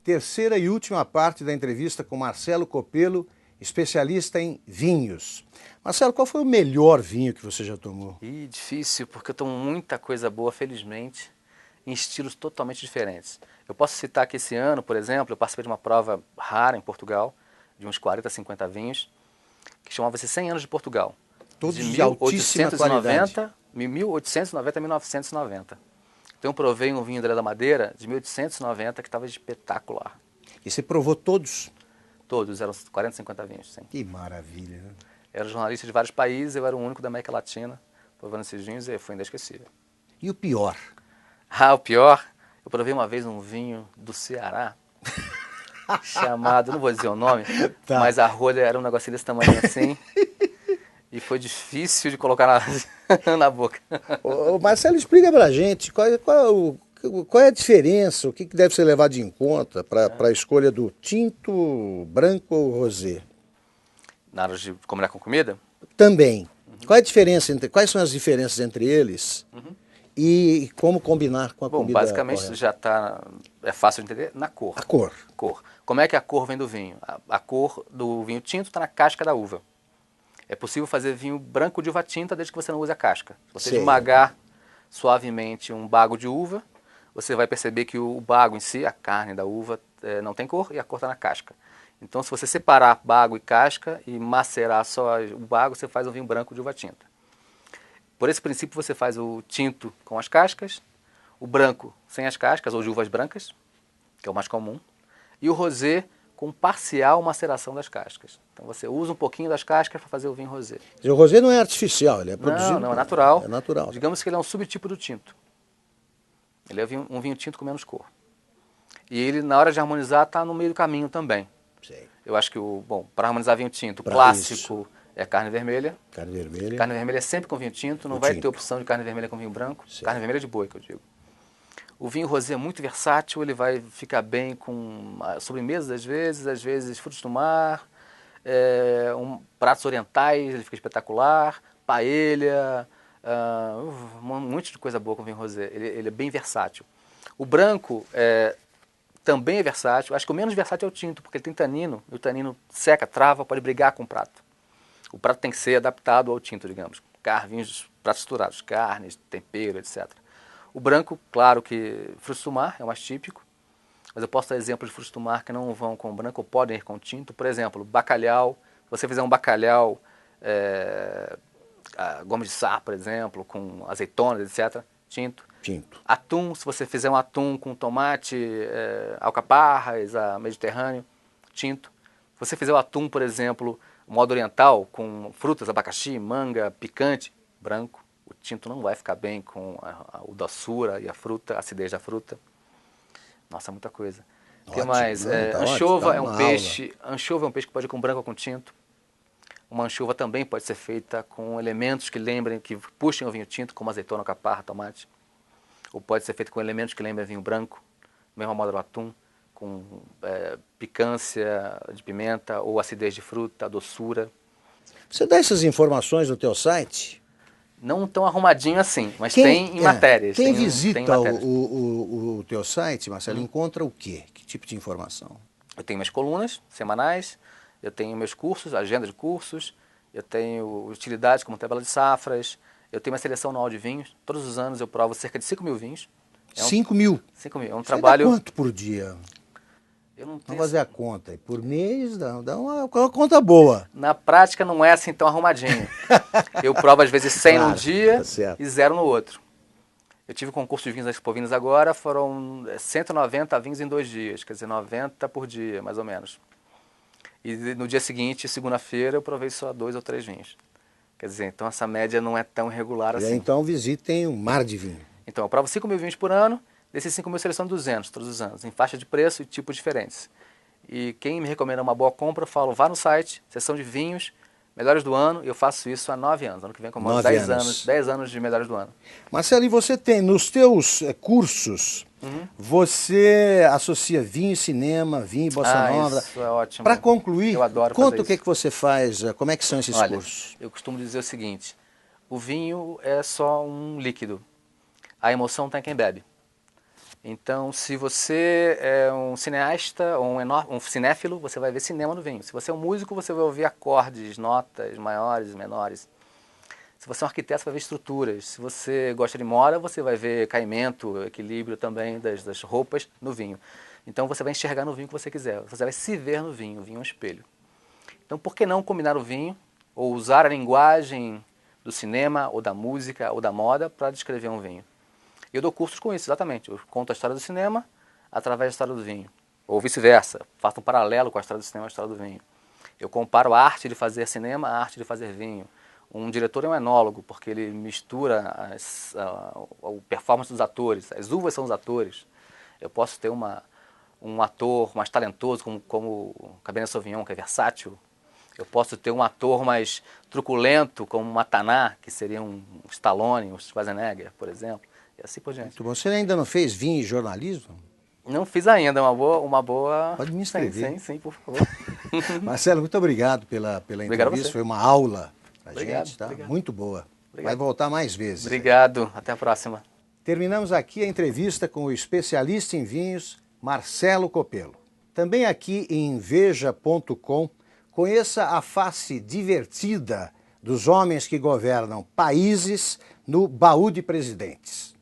terceira e última parte da entrevista com Marcelo Copelo, especialista em vinhos. Marcelo, qual foi o melhor vinho que você já tomou? Difícil, porque eu tomo muita coisa boa, felizmente, em estilos totalmente diferentes. Eu posso citar que esse ano, por exemplo, eu participei de uma prova rara em Portugal, de uns 40, 50 vinhos, que chamava-se 100 anos de Portugal. Todos de altíssima qualidade. 1890 a 1990. Então eu provei um vinho da Madeira de 1890 que estava espetacular. E você provou todos? Todos, eram 40, 50 vinhos, sim. Que maravilha, né? Era jornalista de vários países, eu era o único da América Latina provando esses vinhos e foi inesquecível. E o pior? O pior, eu provei uma vez um vinho do Ceará, chamado, não vou dizer o nome, Tá. mas a rolha era um negocinho desse tamanho assim, e foi difícil de colocar na boca. Ô, Marcelo, explica pra gente qual é a diferença, o que deve ser levado em conta para a escolha do tinto, branco ou rosé? Na hora de combinar com comida? Também. Quais são as diferenças entre eles e como combinar com a Bom, comida basicamente correta? é fácil de entender na cor. A cor. Cor. Como é que a cor vem do vinho? A cor do vinho tinto está na casca da uva. É possível fazer vinho branco de uva tinta desde que você não use a casca. Se você Sei. esmagar suavemente um bago de uva, você vai perceber que o bago em si, a carne da uva, não tem cor e a cor está na casca. Então, se você separar bago e casca e macerar só o bago, você faz um vinho branco de uva tinta. Por esse princípio, você faz o tinto com as cascas, o branco sem as cascas, ou de uvas brancas, que é o mais comum, e o rosé com parcial maceração das cascas. Então, você usa um pouquinho das cascas para fazer o vinho rosé. O rosé não é artificial, ele é produzido... Não, é natural. É natural. Digamos que ele é um subtipo do tinto. Ele é um vinho tinto com menos cor. E ele, na hora de harmonizar, está no meio do caminho também. Sei. Eu acho que, para harmonizar vinho tinto, Pra clássico é carne vermelha. Carne vermelha. Carne vermelha é sempre com vinho tinto, não Com vai tinto. ter opção de carne vermelha com vinho branco. Certo. Carne vermelha de boi, que eu digo. O vinho rosé é muito versátil, ele vai ficar bem com sobremesas às vezes frutos do mar, pratos orientais, ele fica espetacular, paella, um monte de coisa boa com vinho rosé. Ele é bem versátil. O branco também é versátil, acho que o menos versátil é o tinto, porque ele tem tanino, e o tanino seca, trava, pode brigar com o prato. O prato tem que ser adaptado ao tinto, digamos. Vinhos, pratos estourados, carnes, tempero, etc. O branco, claro que frutos do mar é o mais típico, mas eu posso dar exemplos de frutos do mar que não vão com o branco ou podem ir com o tinto. Por exemplo, bacalhau. Se você fizer um bacalhau, goma de sá, por exemplo, com azeitonas, etc., tinto. Tinto. Atum, se você fizer um atum com tomate, alcaparras, mediterrâneo, tinto. Se você fizer o atum, por exemplo, modo oriental, com frutas, abacaxi, manga, picante, branco. O tinto não vai ficar bem com o doçura e a fruta, a acidez da fruta. Nossa, muita coisa. O que mais? Anchova é um peixe. Anchova é um peixe que pode ir com branco ou com tinto. Uma anchova também pode ser feita com elementos que lembrem, que puxem o vinho tinto, como azeitona, alcaparra, tomate. Ou pode ser feita com elementos que lembrem vinho branco, mesmo a moda do atum, com picância de pimenta ou acidez de fruta, doçura. Você dá essas informações no teu site? Não tão arrumadinho assim, mas tem em matérias. Quem tem visita matérias. o teu site, Marcelo, encontra o quê? Que tipo de informação? Eu tenho minhas colunas semanais, eu tenho meus cursos, agenda de cursos, eu tenho utilidades como tabela de safras, eu tenho uma seleção anual de vinhos. Todos os anos eu provo cerca de 5 mil vinhos. 5 mil? 5 mil. É um Você trabalho... dá quanto por dia? Eu não tenho... Vamos fazer a conta. E por mês dá uma conta boa. Na prática não é assim tão arrumadinho. Eu provo às vezes 100 num dia e 0 no outro. Eu tive um concurso de vinhos das Expovinas agora, foram 190 vinhos em 2 dias, quer dizer, 90 por dia, mais ou menos. E no dia seguinte, segunda-feira, eu provei só 2 ou 3 vinhos. Quer dizer, então essa média não é tão regular assim. Então visitem um mar de vinho. Então eu provo 5 mil vinhos por ano, desses 5 mil eu seleciono 200 todos os anos, em faixa de preço e tipos diferentes. E quem me recomenda uma boa compra, eu falo, vá no site, seção de vinhos, melhores do ano, e eu faço isso há 9 anos. Ano que vem comemoro 10 anos de melhores do ano. Marcelo, e você tem, nos teus cursos, você associa vinho e cinema, vinho e bossa nova. Isso é ótimo. Para concluir, eu adoro conta fazer o que você faz, como é que são esses Olha, cursos? Eu costumo dizer o seguinte, o vinho é só um líquido, a emoção está em quem bebe. Então, se você é um cineasta ou um cinéfilo, você vai ver cinema no vinho. Se você é um músico, você vai ouvir acordes, notas maiores e menores. Se você é um arquiteto, você vai ver estruturas. Se você gosta de moda, você vai ver caimento, equilíbrio também das roupas no vinho. Então, você vai enxergar no vinho o que você quiser. Você vai se ver no vinho. O vinho é um espelho. Então, por que não combinar o vinho ou usar a linguagem do cinema ou da música ou da moda para descrever um vinho? Eu dou cursos com isso, exatamente. Eu conto a história do cinema através da história do vinho. Ou vice-versa. Faço um paralelo com a história do cinema e a história do vinho. Eu comparo a arte de fazer cinema à arte de fazer vinho. Um diretor é um enólogo, porque ele mistura a performance dos atores. As uvas são os atores. Eu posso ter um ator mais talentoso, como o Cabernet Sauvignon, que é versátil. Eu posso ter um ator mais truculento, como o Mataná, que seria um Stallone, um Schwarzenegger, por exemplo. E assim por diante. Muito bom. Você ainda não fez vinho e jornalismo? Não fiz ainda, uma boa... Pode me inscrever. Sim, por favor. Marcelo, muito obrigado pela Obrigado a entrevista. você. Foi uma aula pra Obrigado, gente, tá? obrigado. Muito boa. Obrigado. Vai voltar mais vezes. Obrigado. Até a próxima. Terminamos aqui a entrevista com o especialista em vinhos, Marcelo Copelo. Também aqui em veja.com, conheça a face divertida dos homens que governam países no Baú de Presidentes.